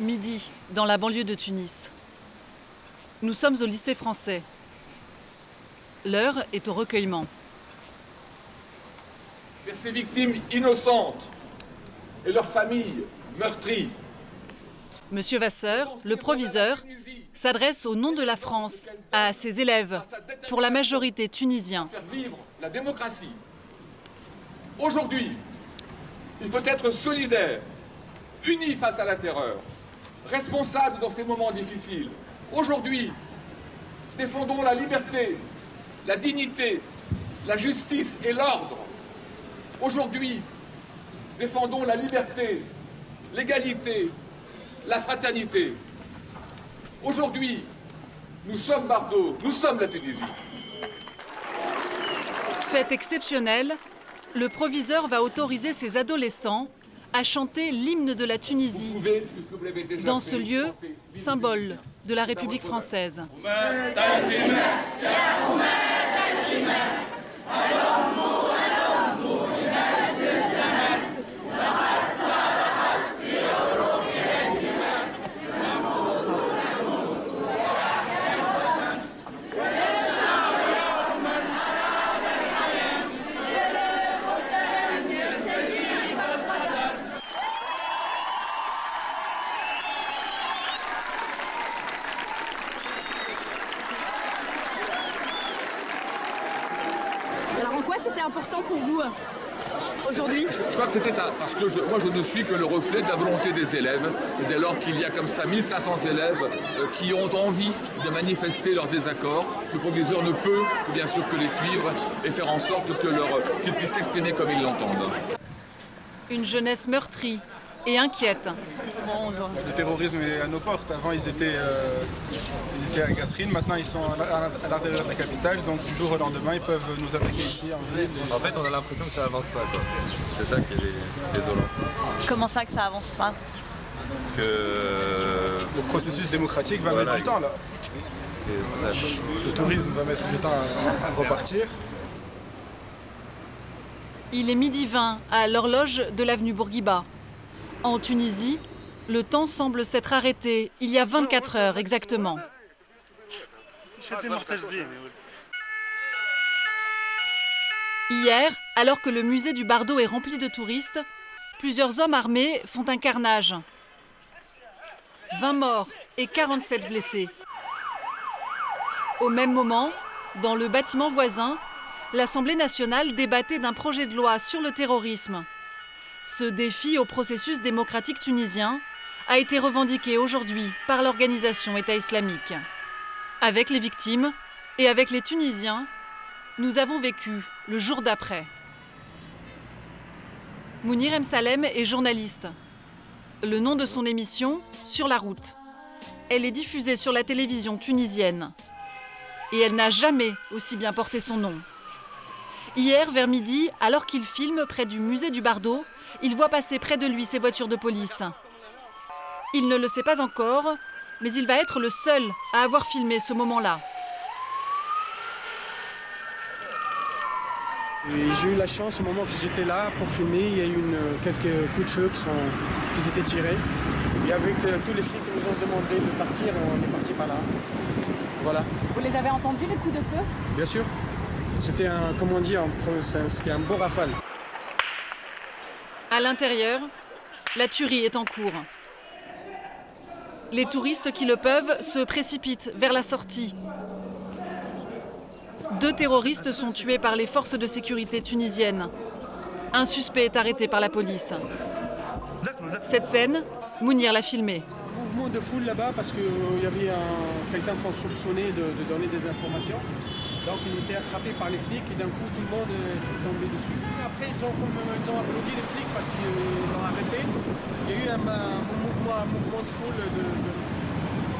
Midi, dans la banlieue de Tunis. Nous sommes au lycée français. L'heure est au recueillement. Vers ces victimes innocentes et leurs familles meurtries. Monsieur Vasseur, le proviseur, s'adresse au nom de la France à ses élèves, pour la majorité tunisiens. Faire vivre la démocratie. Aujourd'hui, il faut être solidaire, uni face à la terreur, responsable dans ces moments difficiles. Aujourd'hui, défendons la liberté, la dignité, la justice et l'ordre. Aujourd'hui, défendons la liberté, l'égalité, la fraternité. Aujourd'hui, nous sommes Bardo, nous sommes la Tunisie. Fait exceptionnel, le proviseur va autoriser ses adolescents à chanter l'hymne de la Tunisie dans ce lieu, symbole de la République française. Alors en quoi c'était important pour vous aujourd'hui? Je crois que c'était parce que moi je ne suis que le reflet de la volonté des élèves. Et dès lors qu'il y a comme ça 1500 élèves qui ont envie de manifester leur désaccord, le proviseur ne peut que bien sûr que les suivre et faire en sorte qu'ils puissent s'exprimer comme ils l'entendent. Une jeunesse meurtrie et inquiète. Le terrorisme est à nos portes. Avant, ils étaient à Gasserine, maintenant ils sont à l'intérieur de la capitale, donc du jour au lendemain, ils peuvent nous attaquer ici en ville. En fait, on a l'impression que ça avance pas, quoi. C'est ça qui est désolant. Comment ça que ça avance pas? Que Le processus démocratique va mettre du temps, là. c'est ça. Le tourisme va mettre du temps à repartir. Il est 12h20 à l'horloge de l'avenue Bourguiba. En Tunisie, le temps semble s'être arrêté il y a 24 heures exactement. Hier, alors que le musée du Bardo est rempli de touristes, plusieurs hommes armés font un carnage. 20 morts et 47 blessés. Au même moment, dans le bâtiment voisin, l'Assemblée nationale débattait d'un projet de loi sur le terrorisme. Ce défi au processus démocratique tunisien a été revendiqué aujourd'hui par l'organisation État islamique. Avec les victimes et avec les Tunisiens, nous avons vécu le jour d'après. Mounir Msalem est journaliste. Le nom de son émission, Sur la route. Elle est diffusée sur la télévision tunisienne. Et elle n'a jamais aussi bien porté son nom. Hier, vers midi, alors qu'il filme près du musée du Bardo, il voit passer près de lui ses voitures de police. Il ne le sait pas encore, mais il va être le seul à avoir filmé ce moment-là. J'ai eu la chance au moment que j'étais là pour filmer, il y a eu quelques coups de feu qui s'étaient tirés. Et avec tous les flics qui nous ont demandé de partir, on est parti par là. Voilà. Vous les avez entendus les coups de feu? Bien sûr. C'était c'était un beau rafale. À l'intérieur, la tuerie est en cours. Les touristes qui le peuvent se précipitent vers la sortie. 2 terroristes sont tués par les forces de sécurité tunisiennes. Un suspect est arrêté par la police. Cette scène, Mounir l'a filmée. Mouvement de foule là-bas parce qu'il y avait quelqu'un qu'on soupçonnait de donner des informations. Donc il était attrapé par les flics et d'un coup tout le monde est tombé dessus. Après ils ont applaudi les flics parce qu'ils l'ont arrêté. Il y a eu un mouvement de foule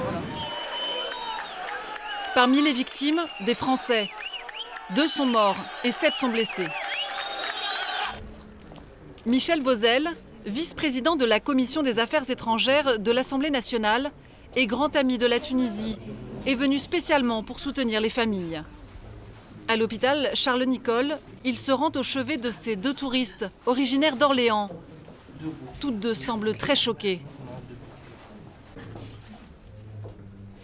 Voilà. Parmi les victimes, des Français. 2 sont morts et 7 sont blessés. Michel Vauzel, vice-président de la Commission des Affaires étrangères de l'Assemblée nationale et grand ami de la Tunisie, est venu spécialement pour soutenir les familles. À l'hôpital Charles-Nicolle, il se rend au chevet de ces 2 touristes originaires d'Orléans. Toutes 2 semblent très choquées.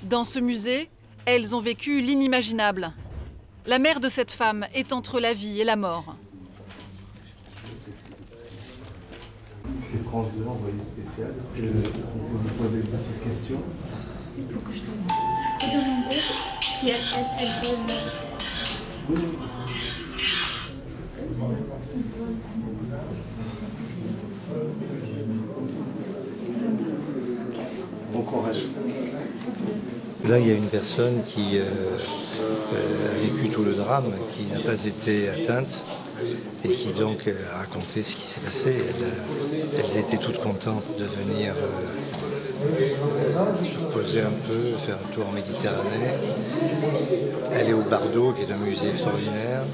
Dans ce musée, elles ont vécu l'inimaginable. La mère de cette femme est entre la vie et la mort. C'est France 2, envoyé spécial. Est-ce que vous pouvez me poser une petite question? Il faut que je te demander si elle veut... Oui. Bon courage. Là, il y a une personne qui a vécu tout le drame, qui n'a pas été atteinte et qui donc a raconté ce qui s'est passé. Elles étaient toutes contentes de venir se reposer un peu, faire un tour en Méditerranée, aller au Bardo, qui est un musée extraordinaire.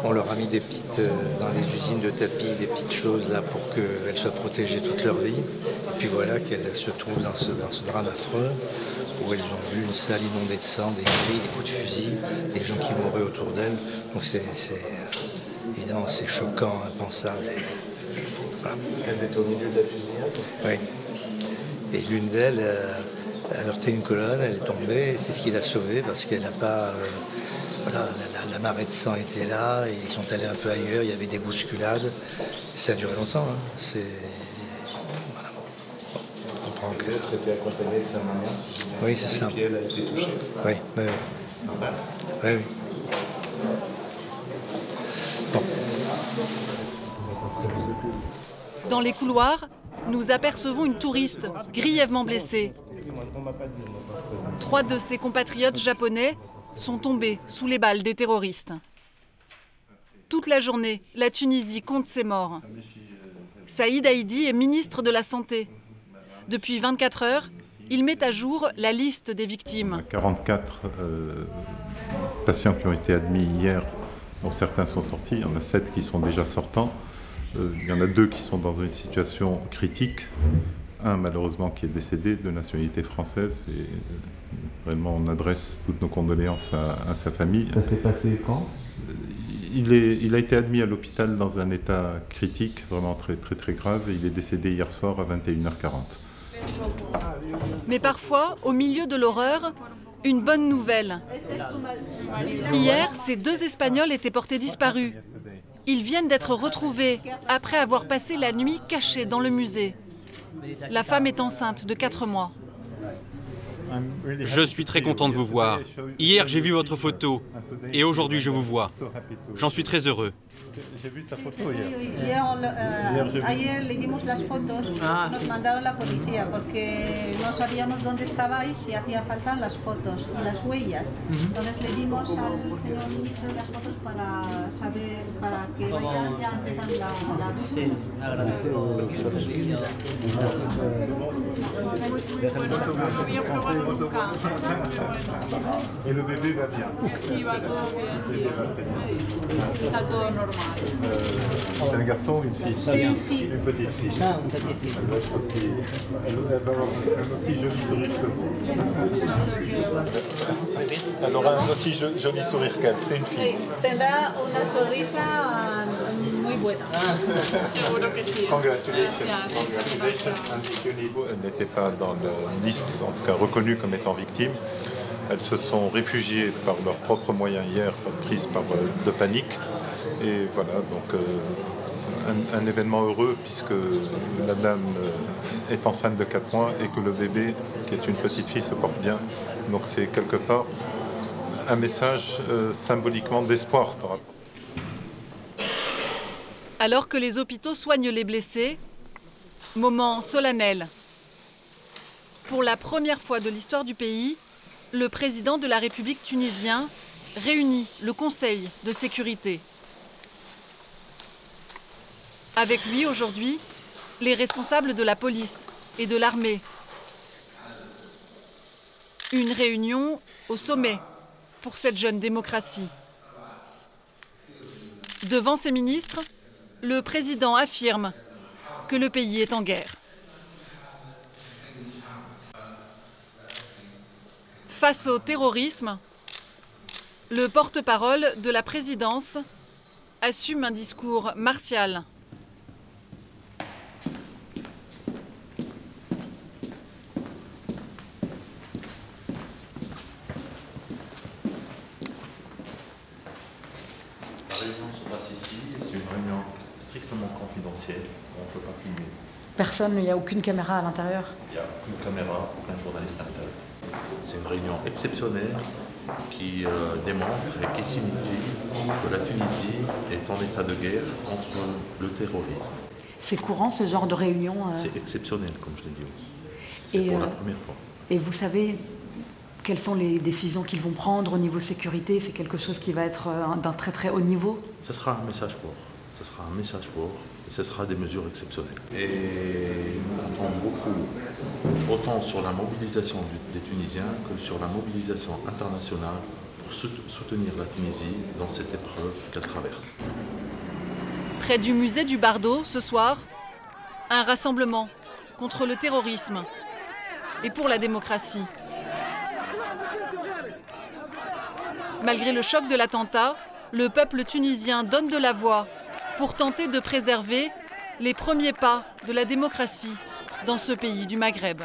On leur a mis des petites, dans les usines de tapis, des petites choses là pour qu'elles soient protégées toute leur vie. Et puis voilà qu'elles se trouvent dans ce drame affreux, où elles ont vu une salle inondée de sang, des cris, des coups de fusil, des gens qui mouraient autour d'elles. Donc évidemment, c'est choquant, impensable. Et, voilà. Elles étaient au milieu de la fusillade? Oui. Et l'une d'elles a heurté une colonne, elle est tombée, et c'est ce qui l'a sauvée, parce qu'elle n'a pas... voilà, la marée de sang était là, et ils sont allés un peu ailleurs, il y avait des bousculades. Et ça a duré longtemps. Hein. Voilà. On comprend que... Elle était accompagnée de sa maman, si j'ai bien compris. Oui, c'est ça. Et puis elle a été touchée. Oui, oui, oui. Normal. Oui, oui. Bon. Dans les couloirs, nous apercevons une touriste grièvement blessée. 3 de ses compatriotes japonais sont tombés sous les balles des terroristes. Toute la journée, la Tunisie compte ses morts. Saïd Haïdi est ministre de la Santé. Depuis 24 heures, il met à jour la liste des victimes. 44 patients qui ont été admis hier, dont certains sont sortis. Il y en a 7 qui sont déjà sortants. Il y en a 2 qui sont dans une situation critique. Un, malheureusement, qui est décédé, de nationalité française. Et vraiment, on adresse toutes nos condoléances à sa famille. Ça s'est passé quand? Il a été admis à l'hôpital dans un état critique, vraiment très, très, très grave. Et il est décédé hier soir à 21h40. Mais parfois, au milieu de l'horreur, une bonne nouvelle. Hier, ces 2 Espagnols étaient portés disparus. Ils viennent d'être retrouvés après avoir passé la nuit cachés dans le musée. La femme est enceinte de 4 mois. Je suis très content de vous voir. Hier, j'ai vu votre photo et aujourd'hui, je vous vois. J'en suis très heureux. J'ai vu sa photo hier. Ayer le dimos las fotos, nos mandaron la policía porque no sabíamos dónde estabais y hacía falta las fotos y las huellas. Entonces le dimos al señor ministro las fotos para saber, para que vayan ya empezando la Sí, agradecemos. Et le bébé va bien. Sí, va todo bien. Está todo normal. C'est un garçon ou une fille? C'est une fille. Une petite fille. Ah, une petite fille. Elle va être aussi, elle va avoir un aussi joli sourire que vous. Elle aura un aussi joli sourire qu'elle. C'est une fille. Tendrá una sonrisa muy buena. Seguro que sí. Congratulations. Elles n'étaient pas dans la liste, en tout cas reconnues comme étant victimes. Elles se sont réfugiées par leurs propres moyens hier, prises par de panique. Et voilà, donc un événement heureux puisque la dame est enceinte de 4 mois et que le bébé, qui est une petite fille, se porte bien. Donc c'est quelque part un message symboliquement d'espoir par rapport. Alors que les hôpitaux soignent les blessés, moment solennel. Pour la première fois de l'histoire du pays, le président de la République tunisien réunit le Conseil de sécurité. Avec lui aujourd'hui, les responsables de la police et de l'armée. Une réunion au sommet pour cette jeune démocratie. Devant ses ministres, le président affirme que le pays est en guerre. Face au terrorisme, le porte-parole de la présidence assume un discours martial. strictement confidentiel, on ne peut pas filmer. Personne, il n'y a aucune caméra à l'intérieur? Il n'y a aucune caméra, aucun journaliste à l'intérieur. C'est une réunion exceptionnelle qui démontre et qui signifie que la Tunisie est en état de guerre contre le terrorisme. C'est courant ce genre de réunion? C'est exceptionnel, comme je l'ai dit. C'est pour la première fois. Et vous savez quelles sont les décisions qu'ils vont prendre au niveau sécurité? C'est quelque chose qui va être d'un très très haut niveau? Ce sera un message fort. Ce sera un message fort et ce sera des mesures exceptionnelles. Et nous comptons beaucoup, autant sur la mobilisation des Tunisiens que sur la mobilisation internationale pour soutenir la Tunisie dans cette épreuve qu'elle traverse. Près du musée du Bardo, ce soir, un rassemblement contre le terrorisme et pour la démocratie. Malgré le choc de l'attentat, le peuple tunisien donne de la voix pour tenter de préserver les premiers pas de la démocratie dans ce pays du Maghreb.